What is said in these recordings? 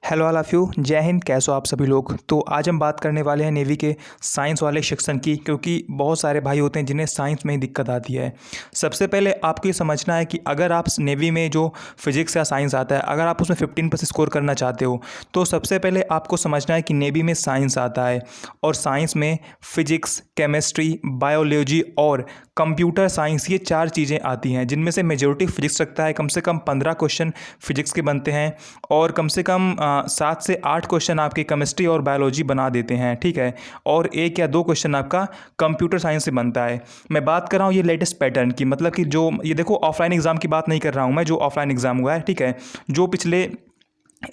Hello all of you, जय हिंद। कैसे हो आप सभी लोग। तो आज हम बात करने वाले हैं नेवी के साइंस वाले सेक्शन की, क्योंकि बहुत सारे भाई होते हैं जिन्हें साइंस में ही दिक्कत आती है। सबसे पहले आपको ये समझना है कि अगर आप नेवी में जो फिजिक्स या साइंस आता है, अगर आप उसमें 15+ स्कोर करना चाहते हो तो सबसे पहले आपको समझना है कि नेवी में साइंस आता है, और साइंस में फिजिक्स, केमिस्ट्री, बायोलॉजी और कंप्यूटर साइंस, ये 4 चीज़ें आती हैं, जिनमें से मेजॉरिटी फिजिक्स रखता है। कम से कम 15 क्वेश्चन फिजिक्स के बनते हैं और कम से कम 7 से 8 क्वेश्चन आपके केमिस्ट्री और बायोलॉजी बना देते हैं, ठीक है। और 1 या 2 क्वेश्चन आपका कंप्यूटर साइंस से बनता है। मैं बात कर रहा हूँ ये लेटेस्ट पैटर्न की, मतलब कि जो ये देखो, ऑफलाइन एग्ज़ाम की बात नहीं कर रहा हूँ मैं, जो ऑफलाइन एग्ज़ाम हुआ है, ठीक है। जो पिछले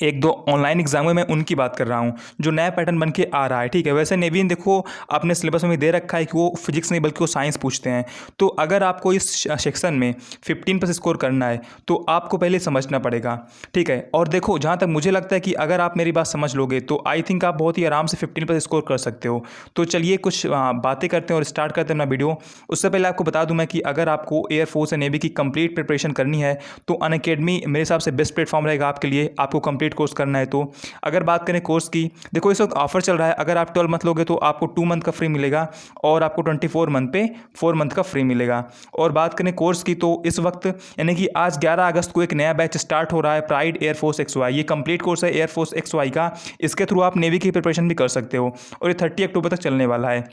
1-2 ऑनलाइन एग्जाम में मैं उनकी बात कर रहा हूँ, जो नया पैटर्न बन के आ रहा है, ठीक है। वैसे नेवी ने देखो अपने सिलेबस में दे रखा है कि वो फिजिक्स नहीं बल्कि वो साइंस पूछते हैं। तो अगर आपको इस सेक्शन में 15+ स्कोर करना है तो आपको पहले समझना पड़ेगा, ठीक है। और देखो, जहाँ तक मुझे लगता है कि अगर आप मेरी बात समझ लोगे तो आई थिंक आप बहुत ही आराम से 15+ स्कोर कर सकते हो। तो चलिए कुछ बातें करते हैं और स्टार्ट करते हैं अपना वीडियो। उससे पहले आपको बता दूं मैं कि अगर आपको एयरफोर्स या नेवी की कंप्लीट प्रिपरेशन करनी है तो अनअकैडमी मेरे हिसाब से बेस्ट प्लेटफॉर्म रहेगा आपके लिए। आपको कंप्लीट कोर्स करना है तो अगर बात करें कोर्स की, देखो इस वक्त ऑफर चल रहा है। अगर आप 12 मंथ लोगे तो आपको 2 मंथ का फ्री मिलेगा और आपको 24 मंथ पे 4 मंथ का फ्री मिलेगा। और बात करें कोर्स की तो इस वक्त यानी कि आज 11 अगस्त को एक नया बैच स्टार्ट हो रहा है, प्राइड एयरफोर्स XY। ये कंप्लीट कोर्स है एयरफोर्स XY का। इसके थ्रू आप नेवी की प्रिपरेशन भी कर सकते हो और ये 30 अक्टूबर तक चलने वाला है।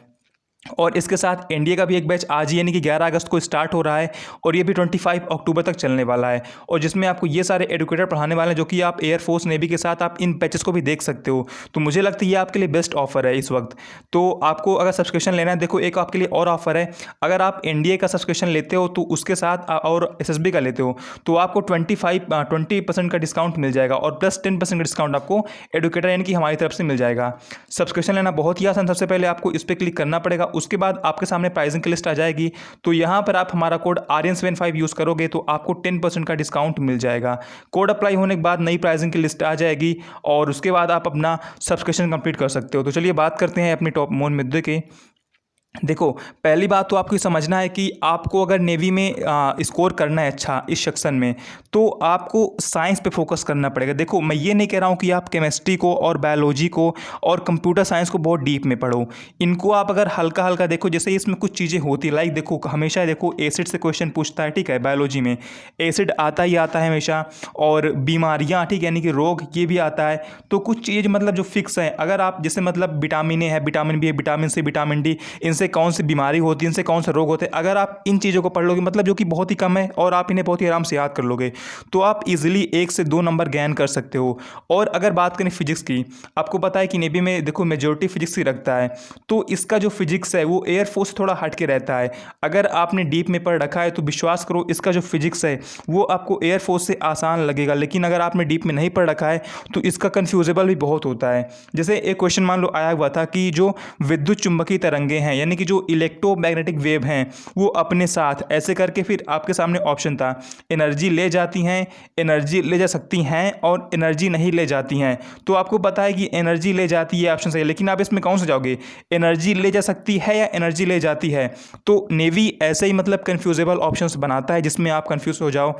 और इसके साथ एनडीए का भी एक बैच आज ही यानी कि 11 अगस्त को स्टार्ट हो रहा है और ये भी 25 अक्टूबर तक चलने वाला है, और जिसमें आपको ये सारे एडुकेटर पढ़ाने वाले हैं, जो कि आप एयरफोर्स नेवी के साथ आप इन बैचेस को भी देख सकते हो। तो मुझे लगता है ये आपके लिए बेस्ट ऑफर है इस वक्त। तो आपको अगर सब्सक्रिप्शन लेना है, देखो एक आपके लिए और ऑफर है। अगर आप एनडीए का सब्सक्रिप्शन लेते हो तो उसके साथ और एसएसबी का लेते हो तो आपको 20% का डिस्काउंट मिल जाएगा और प्लस 10% का डिस्काउंट आपको एडुकेटर यानी कि हमारी तरफ से मिल जाएगा। सब्सक्रिप्शन लेना बहुत ही आसान। सबसे पहले आपको इस पर क्लिक करना पड़ेगा, उसके बाद आपके सामने प्राइसिंग की लिस्ट आ जाएगी। तो यहाँ पर आप हमारा कोड ARYAN75 यूज़ करोगे तो आपको 10% का डिस्काउंट मिल जाएगा। कोड अप्लाई होने के बाद नई प्राइसिंग की लिस्ट आ जाएगी और उसके बाद आप अपना सब्सक्रिप्शन कंप्लीट कर सकते हो। तो चलिए बात करते हैं अपनी टॉप मोन मुद्दे के। देखो, पहली बात तो आपको ये समझना है कि आपको अगर नेवी में स्कोर करना है अच्छा इस सेक्शन में, तो आपको साइंस पे फोकस करना पड़ेगा। देखो, मैं ये नहीं कह रहा हूँ कि आप केमिस्ट्री को और बायोलॉजी को और कंप्यूटर साइंस को बहुत डीप में पढ़ो। इनको आप अगर हल्का हल्का देखो, जैसे इसमें कुछ चीज़ें होती है, लाइक देखो हमेशा देखो एसिड से क्वेश्चन पूछता है, ठीक है। बायोलॉजी में एसिड आता ही आता है हमेशा, और बीमारियाँ, ठीक है, यानी कि रोग, ये भी आता है। तो कुछ चीज़ मतलब जो फिक्स है, अगर आप जैसे मतलब विटामिन ए है, विटामिन बी है, विटामिन सी, विटामिन डी, इनसे कौन सी बीमारी होती है, इनसे कौन से रोग होते हैं, अगर आप इन चीज़ों को पढ़ लोगे, मतलब जो कि बहुत ही कम है और आप इन्हें बहुत ही आराम से याद कर लोगे, तो आप इजीली 1 से 2 नंबर गेन कर सकते हो। और अगर बात करें फिजिक्स की, आपको पता है कि नेवी में देखो मेजॉरिटी फिजिक्स ही रखता है, तो इसका जो फिजिक्स है वो एयरफोर्स से थोड़ा हट के रहता है। अगर आपने डीप में पढ़ रखा है तो विश्वास करो इसका जो फिजिक्स है वो आपको एयरफोर्स से आसान लगेगा, लेकिन अगर आपने डीप में नहीं पढ़ रखा है तो इसका कन्फ्यूजेबल भी बहुत होता है। जैसे एक क्वेश्चन मान लो आया हुआ था कि जो विद्युत चुंबकीय तरंगे हैं, यानी कि जो इलेक्ट्रोमैग्नेटिक वेव हैं, वो अपने साथ ऐसे करके, फिर आपके सामने ऑप्शन था एनर्जी ले जाती हैं, एनर्जी ले जा सकती हैं और एनर्जी नहीं ले जाती हैं। तो आपको पता है कि एनर्जी ले जाती है ऑप्शन सही है, लेकिन आप इसमें कौन सा जाओगे, एनर्जी ले जा सकती है या एनर्जी ले जाती है। तो नेवी ऐसे ही मतलब कन्फ्यूजेबल ऑप्शंस बनाता है जिसमें आप कन्फ्यूज हो जाओ।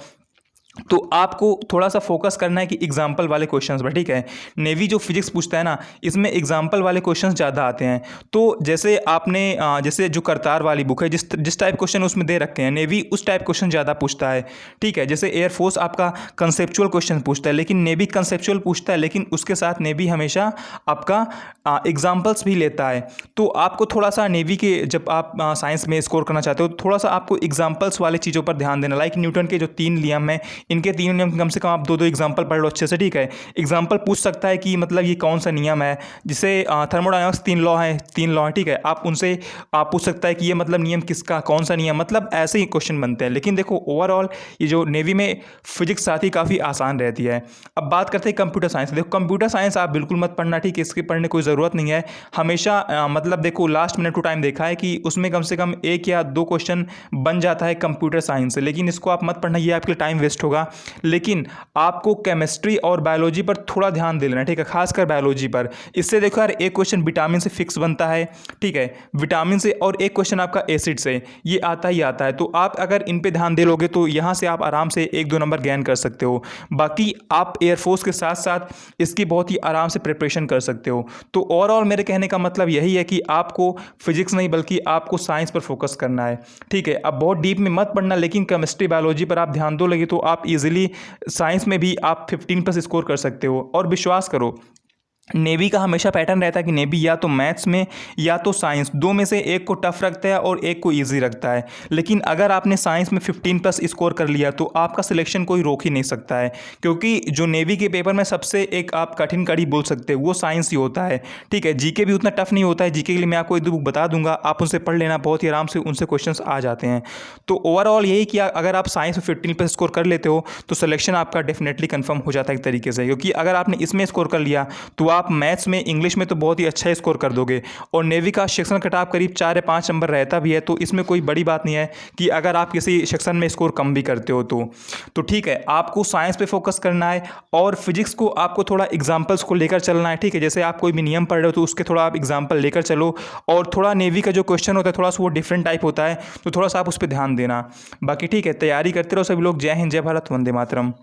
तो आपको थोड़ा सा फोकस करना है कि एग्जाम्पल वाले क्वेश्चंस पर, ठीक है। नेवी जो फिजिक्स पूछता है ना, इसमें एग्जाम्पल वाले क्वेश्चंस ज़्यादा आते हैं। तो जैसे आपने जैसे जो करतार वाली बुक है, जिस टाइप क्वेश्चन उसमें दे रखे हैं, नेवी उस टाइप क्वेश्चन ज़्यादा पूछता है, ठीक है। जैसे एयरफोर्स आपका कंसेप्चुअल क्वेश्चन पूछता है, लेकिन नेवी कंसेप्चुअल पूछता है, लेकिन उसके साथ नेवी हमेशा आपका एग्जाम्पल्स भी लेता है। तो आपको थोड़ा सा नेवी के, जब आप साइंस में स्कोर करना चाहते हो, तो थोड़ा सा आपको एग्जाम्पल्स वाली चीज़ों पर ध्यान देना। लाइक न्यूटन के जो 3 नियम हैं, इनके 3 नियम कम से कम आप 2-2 एग्जाम्पल पढ़ लो अच्छे से, ठीक है। एग्जाम्पल पूछ सकता है कि मतलब ये कौन सा नियम है, जिसे थर्मोडायनामिक्स 3 लॉ हैं, ठीक है। आप उनसे आप पूछ सकता है कि ये मतलब नियम किसका, कौन सा नियम, मतलब ऐसे ही क्वेश्चन बनते हैं। लेकिन देखो ओवरऑल ये जो नेवी में फिजिक्स साथ ही काफ़ी आसान रहती है। अब बात करते हैं कंप्यूटर साइंस। देखो कंप्यूटर साइंस आप बिल्कुल मत पढ़ना, ठीक है, इसकी पढ़ने कोई ज़रूरत नहीं है। हमेशा मतलब देखो लास्ट मिनट टू टाइम देखा है कि उसमें कम से कम 1 या 2 क्वेश्चन बन जाता है कंप्यूटर साइंस से, लेकिन इसको आप मत पढ़ना, ये आपके लिए टाइम वेस्ट होगा। होगा, लेकिन आपको केमिस्ट्री और बायोलॉजी पर थोड़ा ध्यान दे लेना है, ठीक है, खासकर बायोलॉजी पर। इससे देखो यार, एक क्वेश्चन विटामिन से फिक्स बनता है, ठीक है, विटामिन से, और एक क्वेश्चन आपका एसिड से, ये आता ही आता है। तो आप अगर इन पे ध्यान दे लोगे तो यहाँ से आप आराम से 1-2 नंबर गेन कर सकते हो। बाकी आप एयरफोर्स के साथ साथ इसकी बहुत ही आराम से प्रिपरेशन कर सकते हो। तो ओवरऑल मेरे कहने का मतलब यही है कि आपको फिजिक्स नहीं बल्कि आपको साइंस पर फोकस करना है, ठीक है। अब बहुत डीप में मत पढ़ना, लेकिन केमिस्ट्री बायोलॉजी पर आप ध्यान दो लगे तो आप इजीली साइंस में भी आप 15+ स्कोर कर सकते हो। और विश्वास करो, नेवी का हमेशा पैटर्न रहता है कि नेवी या तो मैथ्स में या तो साइंस, दो में से एक को टफ रखता है और एक को इजी रखता है। लेकिन अगर आपने साइंस में 15+ स्कोर कर लिया तो आपका सिलेक्शन कोई रोक ही नहीं सकता है, क्योंकि जो नेवी के पेपर में सबसे एक आप कठिन कड़ी बोल सकते हो वो साइंस ही होता है, ठीक है। जीके भी उतना टफ नहीं होता है, जीके के लिए मैं आपको 1-2 बुक बता दूंगा, आप उनसे पढ़ लेना, बहुत ही आराम से उनसे क्वेश्चन आ जाते हैं। तो ओवरऑल यही कि अगर आप साइंस में 15+ स्कोर कर लेते हो तो सिलेक्शन आपका डेफिनेटली कन्फर्म हो जाता है एक तरीके से, क्योंकि अगर आपने इसमें स्कोर कर लिया तो आप मैथ्स में, इंग्लिश में तो बहुत ही अच्छा स्कोर कर दोगे। और नेवी का सेक्शन कट-ऑफ करीब 4 या 5 नंबर रहता भी है, तो इसमें कोई बड़ी बात नहीं है कि अगर आप किसी सेक्शन में स्कोर कम भी करते हो तो ठीक है, आपको साइंस पे फोकस करना है और फिजिक्स को आपको थोड़ा एग्जांपल्स को लेकर चलना है, ठीक है। जैसे आप कोई भी नियम पढ़ रहे हो तो उसके थोड़ा आप एग्जांपल लेकर चलो, और थोड़ा नेवी का जो क्वेश्चन होता है थोड़ा सा वो डिफरेंट टाइप होता है, तो थोड़ा सा आप उस पर ध्यान देना। बाकी ठीक है, तैयारी करते रहो सभी लोग। जय हिंद, जय भारत, वंदे मातरम।